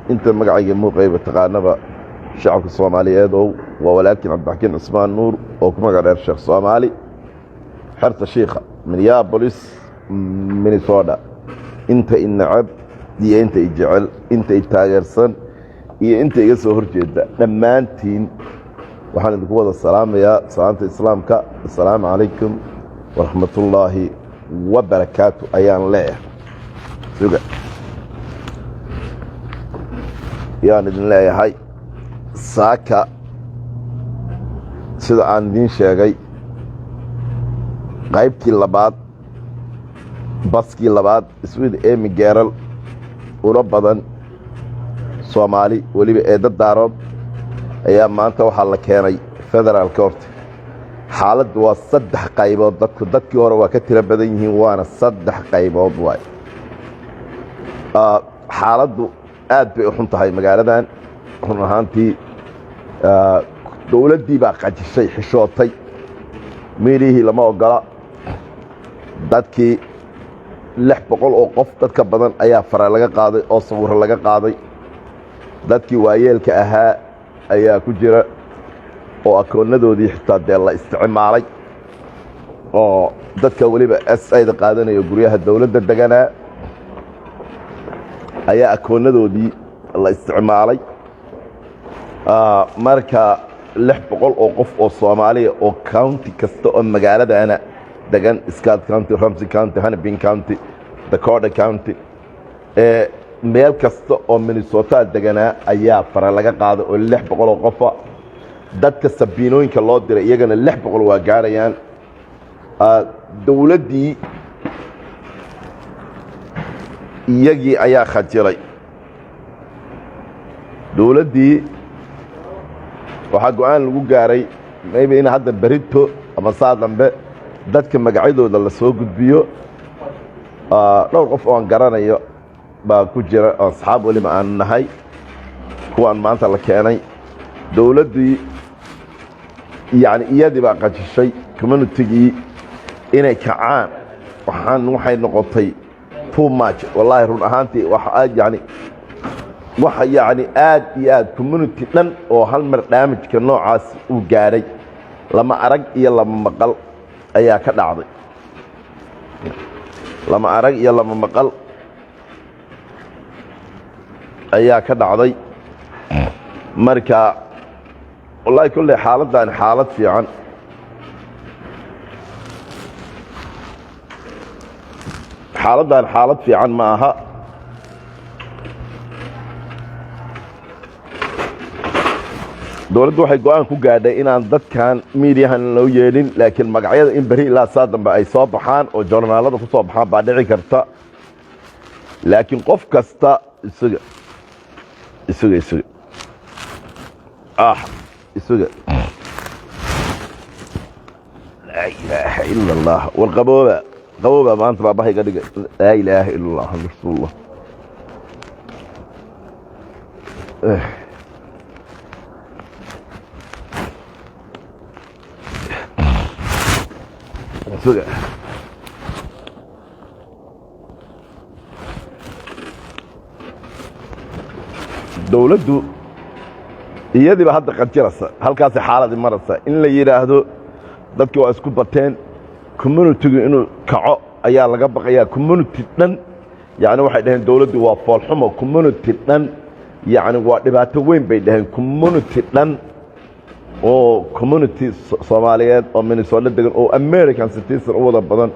انت مقعي موقعي بتقانبا شعبك الصومالي ادو ولكن عبد الحكيم عثمان نور وكما قال الشيخ الصومالي حرت الشيخة من يابوليس مينيسودا انت النعب دي انت يجعل انت يتاجرسن iyo inta iga soo horjeeda dhammaantiin waxaan idinku wada salaamayaa salaanta islaamka assalaamu calaykum waraxmatullaahi wabarakaatu ayaan leeyahay suga yaan idin leeyahay saaka sida aan idin sheegay qaybtii labaad baskii labaad iswiid eemi geeral ula badan Soomaali waliba ee dad daarood ayaa maanta waxa la keenay federal court xaaladdu waa saddex qaybood dadkii hore waa ka tira badan yihiin waana saddex qaybood waay xaaladdu aad bay u xun tahay magaaladan run ahaantii dawladdii baa qajishay xishootay meelihii lama ogola dadkii 600 oo qof dadka badan ayaa fara laga qaaday oo sawir laga qaaday dadkii waayeelka ahaa ayaa ku jira oo akoonadoodii xitaa dee la isticmaalay oo dadka waliba SIda qaadanayo guryaha dawladda deganaa ayaa akoonadoodii la isticmaalay marka 600 oo qof oo Soomaaliya oo county kasta oo magaaladana degan Scott County, Ramsey County, Hennepin County, Dakota County meel kasta oo Minnesota deganaa ayaa fara laga qaaday oo 600 oo qof dadka sabiinooyinka loo diray iyagana 600 waa gaarayaan dawladdii iyagii ayaa khajiray dawladdii waxa go'aan lagu gaaray maybe in hadda berito ama saa dambe dadka magacyadooda la soo gudbiyo dhowr qof oo aan garanayo baa ku jira asxaab waliba aan nahay kuwaan maanta la keenay dawladdii yani iyadii baa qajishay communitygii inay kacaan waxay noqotay too much wallahi run ahaantii waxa yani aad iyo aad community dhan oo hal mar damage-ka noocaas uu gaaray lama arag iyo lama maqal ayaa ka dhacday lama arag iyo lama maqal ayaa ka dhacday marka wallahi kulli xaaladdan xaalad fiican xaalad fiican ma aha dawladdu waxay go'aan ku gaadhay inaan dadkan miidiyahan loo yeelin laakiin magacyada in bari ilaa saa dambe ay soo baxaan oo joornaalada ku soo baxaan baa dhici karta laakiin qof kasta isaga لا إله إلا الله والقبوبة ما أنت بابا هيك لا إله إلا الله رسول الله dawladdu iyadiiba hadda qajiraysa halkaas xaaladii maraysa in la yiraahdo dadkii waa isku bateen community-gu inuu kaco ayaa laga baqayaa community dhan yani waxay dhaheen dawladdu waa foolxumo community dhan yani waa dhibaato weyn bay dhaheen community dhan oo community Soomaaliyeed oo Minnesota degan oo American citizen u wada badan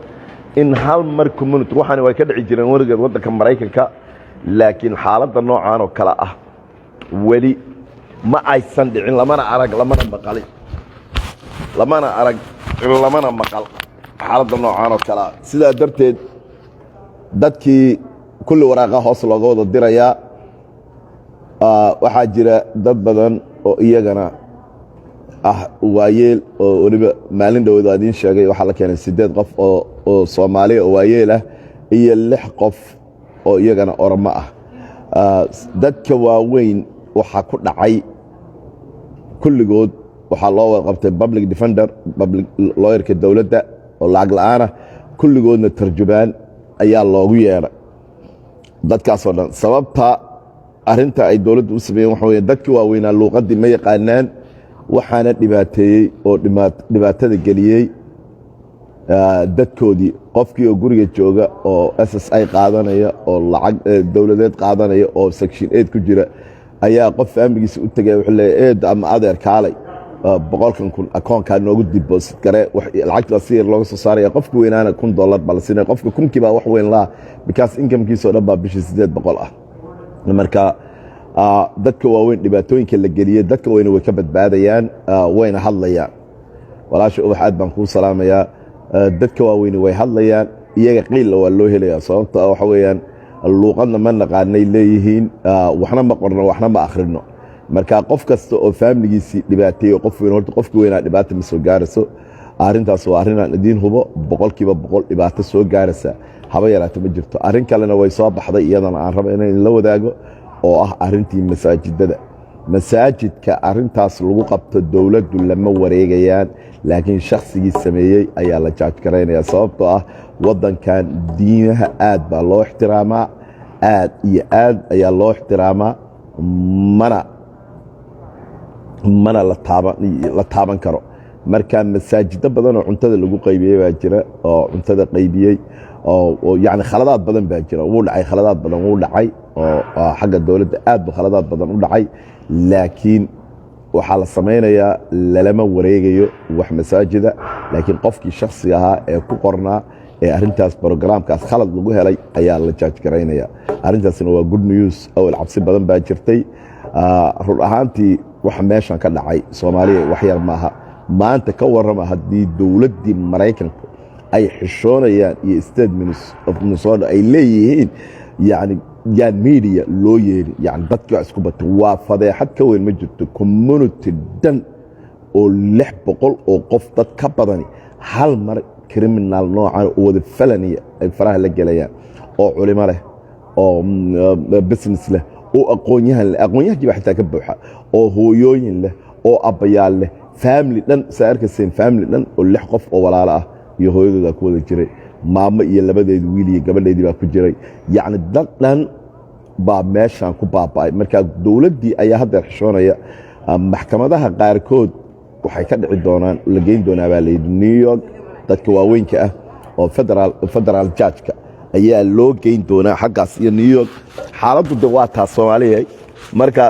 in hal mar community waxaan way ka dhici jireen warigeed wadanka Mareykanka laakiin xaaladda noocan oo kala ah wali ma aysan dhicin lamana arag lamana maqal xaaladda noocan oo kala sida darteed dadkii kulli waraaqa hoos looga wada dirayaa waxaa jira dad badan oo iyagana waayeel oo waliba maalin dhawada idin sheegay waxa la keenay 8 qof oo Soomaali oo waayeel ah iyo 6 qof oo iyagana ormo ah dadka waaweyn waxa ku dhacay kulligood waxa loo qabtay public defender public lawyer-ka dawladda oo lacag la'aan ah kulligoodna tarjubaan ayaa loogu yeeray dadkaas oo dhan sababta arinta ay dowladdu u sameeyeen waxa weeye dadkii waaweynaa luuqaddii ma yaqaanaan waxaana dhibaateeyey oo dhibaatada geliyey dadkoodii qofkii oo guriga jooga oo SSI qaadanaya oo lacag dowladeed qaadanaya oo section 8 ku jira ayaa qof faamiligiisa u tagay wuxuu leeyahay eed ama adeer kaalay boqolkan kun akoonkaa noogu deposit gare lacagta si yar looga soo saaraya qofka weynaana $1 baa la siinaya qofka kunkii baa wax weyn laa because incomekiisa oo dhan baa bishii 800 ah marka dadka waaweyn dhibaatooyinka la geliyey dadka weyna way ka badbaadayaan wayna hadlayaan walaasha ubax aad baan kuu salaamayaa dadka waaweyni way hadlayaan iyaga qiil waa loo helayaa sababta waxa weeyaan luuqadna ma naqaanay leeyihiin waxna ma qorno waxna ma akhrino marka qof kasta oo faamiligiisii dhibaateeyo qof weyn horta qofkii weynaa dhibaato ma soo gaarayso arrintaas waa arrin aan idiin hubo 100% dhibaato soo gaaraysa haba yaraato ma jirto arrin kalena way soo baxday iyadana aan rabo inaan la wadaago oo ah arrintii masaajidka arrintaas lagu qabto dowladdu lama wareegayaan laakiin shakhsigii sameeyey ayaa la jaaj garaynaya sababtoo ah waddankan diinaha aad baa loo ixtiraamaa aad iyo aad ayaa loo ixtiraamaa mana la taaban karo marka masaajido badan oo cuntada lagu qaybiyey baa jira oo cuntada qaybiyey oo yani khaladaad badan baa jira khaladaad badan wuu dhacay oo xagga dowladda aad ba khaladaad badan u dhacay laakiin waxaa la samaynayaa lalama wareegayo wax masaajida laakiin qofkii shakhsiga ahaa ee ku qornaa ee arrintaas brogramkaas khalad lagu helay ayaa la jaaj garaynaya arrintaasna waa good news awal cabsi badan baa jirtay run ahaantii waxa meeshan ka dhacay soomaaliya wax yar maaha maanta ka warrama haddii dowladdii maraykanku ay xishoonayaan iyo state of Minnesota ay leeyihiin yani yaan media loo yeeri yani dadkii wax isku batay waa fadeexad ka weyn ma jirto community dhan oo 600 oo qof dad ka badani hal mar criminal noocan oo wada felony ay faraha la galayaan oo culimo leh oo business leh oo aqoonyahan xitaa ka buuxa oo hooyooyin leh oo abbayaal leh family dhan saarkaseen family dhan oo 6 qof oo walaalo ah iyo hooyadooda ku wada jiray maamo iyo labadeed wiil iyo gabadheedii baa ku jiray yani dad dhan baa meeshan ku baaba'ay marka dowladdii ayaa hadda xishoonaya maxkamadaha qaarkood waxay ka dhici doonaan la geyn doonaa baa layidhi New York dadka waaweynka ah oo federal judge-ka ayaa loo geyn doonaa xaggaas iyo New York xaaladdu de waa taas Soomaaliya marka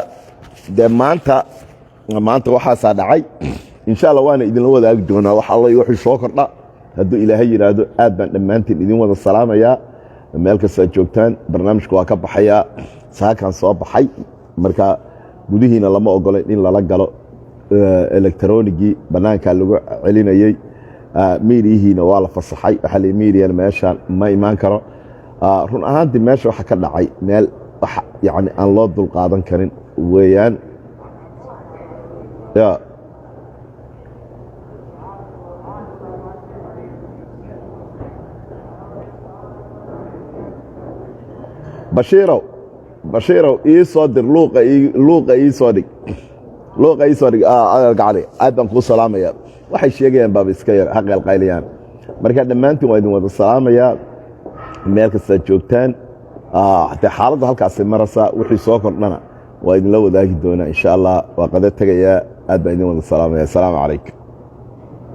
de maanta waxaasaa dhacay insha Allah waana idinla wadaagi doonaa wax alla iyo wixii soo kordha hadduu ilaahay yiraahdo aad baan dhammaantiin idin wada salaamayaa meel kasta joogtaan barnaamijku waa ka baxayaa saakan soo baxay marka gudihiina lama ogolay in lala galo elektaroonigii banaanka lagu celinayay meediyihiina waa la fasaxay waxa la meediyana meeshaan ma imaan karo run ahaantii meesha waxa ka dhacay meel yani aan loo dul qaadan karin weeyaan bashiirow ii soo dir luuqa ii soo dhig gacali aad baan kuu salaamayaa waxay sheegayaan baaba iska yar ha qeylqayliyaan marka dhammaantiin waa idin wada salaamayaa meel kastaad joogtaan hatee xaaladda halkaasay maraysaa wixii soo kordhana waa idinla wadaagi doonaa insha allah waa qada tegayaa aad baan idin wada salaamaya asalaamu calaykum